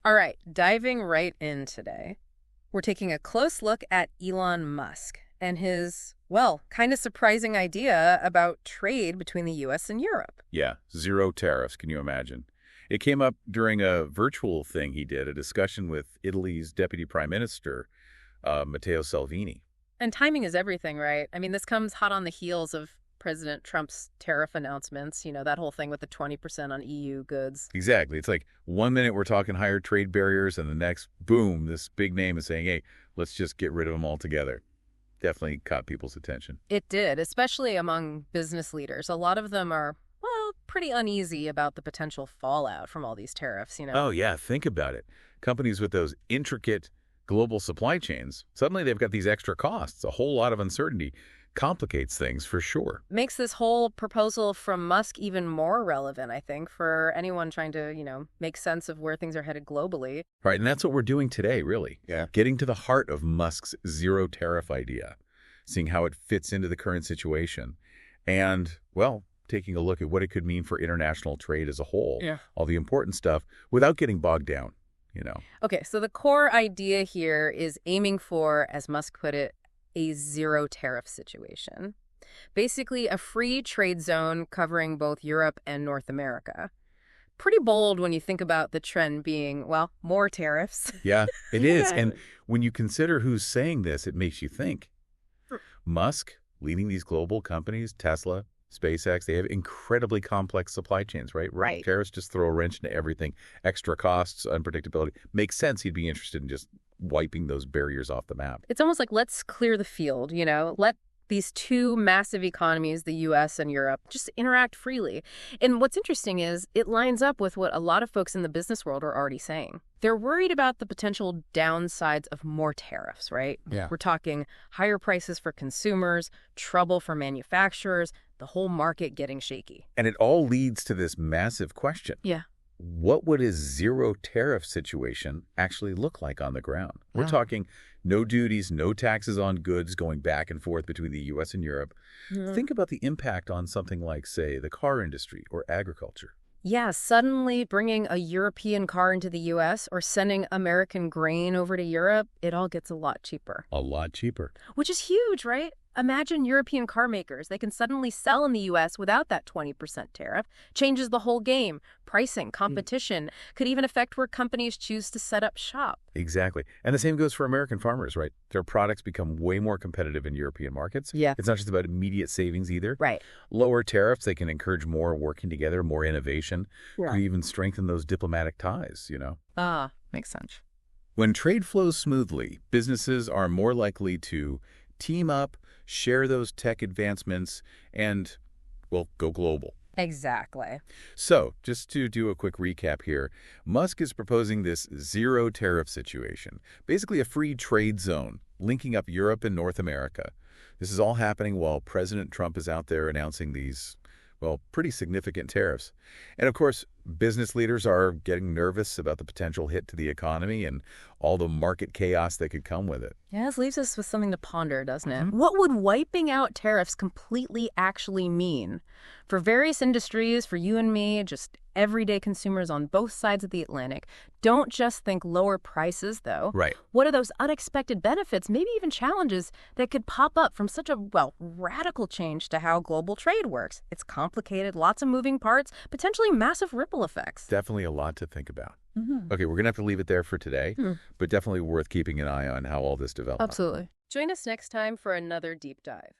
All right, diving right in today, we're taking a close look at Elon Musk and his, well, kind of surprising idea about trade between the US and Europe. Yeah, zero tariffs. Can you imagine? It came up during a virtual thing he did, a discussion with Italy's Deputy Prime Minister, Matteo Salvini. And timing is everything, right? I mean, this comes hot on the heels of President Trump's tariff announcements, that whole thing with the 20% on EU goods. Exactly. It's like 1 minute we're talking higher trade barriers, and the next, boom, this big name is saying, hey, let's just get rid of them altogether. Definitely caught people's attention. It did, especially among business leaders. A lot of them are, well, pretty uneasy about the potential fallout from all these tariffs. Oh, yeah, think about it. Companies with those intricate global supply chains, suddenly they've got these extra costs, a whole lot of uncertainty. Complicates things for sure. Makes this whole proposal from Musk even more relevant, I think, for anyone trying to, make sense of where things are headed globally. Right, and that's what we're doing today, really. Yeah. Getting to the heart of Musk's zero tariff idea, seeing how it fits into the current situation, and, well, taking a look at what it could mean for international trade as a whole. Yeah. All the important stuff without getting bogged down, Okay, so the core idea here is aiming for, as Musk put it, a zero tariff situation. Basically, a free trade zone covering both Europe and North America. Pretty bold when you think about the trend being, well, more tariffs. Yeah, it is. Yeah. And when you consider who's saying this, it makes you think. Musk, leading these global companies, Tesla, SpaceX, they have incredibly complex supply chains, right? Right. Tariffs just throw a wrench into everything. Extra costs, unpredictability. Makes sense he'd be interested in just wiping those barriers off the map. It's almost like let's clear the field, let these two massive economies, the US and Europe, just interact freely. And what's interesting is it lines up with what a lot of folks in the business world are already saying. They're worried about the potential downsides of more tariffs, right? Yeah. We're talking higher prices for consumers, trouble for manufacturers, the whole market getting shaky. And it all leads to this massive question. Yeah. What would a zero tariff situation actually look like on the ground? We're Yeah. talking no duties, no taxes on goods going back and forth between the U.S. and Europe. Think about the impact on something like, say, the car industry or agriculture. Yeah, suddenly bringing a European car into the US or sending American grain over to Europe, it all gets a lot cheaper. A lot cheaper. Which is huge, right? Imagine European car makers. They can suddenly sell in the US without that 20% tariff. Changes the whole game. Pricing, competition, could even affect where companies choose to set up shop. Exactly. And the same goes for American farmers, right? Their products become way more competitive in European markets. Yeah. It's not just about immediate savings either. Right. Lower tariffs, they can encourage more working together, more innovation, Yeah. could even strengthen those diplomatic ties, Ah, makes sense. When trade flows smoothly, businesses are more likely to team up, share those tech advancements, and, well, go global. Exactly. So, just to do a quick recap here, Musk is proposing this zero tariff situation, basically a free trade zone linking up Europe and North America. This is all happening while President Trump is out there announcing these, well, pretty significant tariffs. And of course, business leaders are getting nervous about the potential hit to the economy and all the market chaos that could come with it. Yeah, this leaves us with something to ponder, doesn't it? What would wiping out tariffs completely actually mean? For various industries, for you and me, just everyday consumers on both sides of the Atlantic, don't just think lower prices, though. Right. What are those unexpected benefits, maybe even challenges, that could pop up from such a, well, radical change to how global trade works? It's complicated, lots of moving parts, potentially massive ripple effects. Definitely a lot to think about. Okay, we're going to have to leave it there for today, but definitely worth keeping an eye on how all this develops. Absolutely. Join us next time for another deep dive.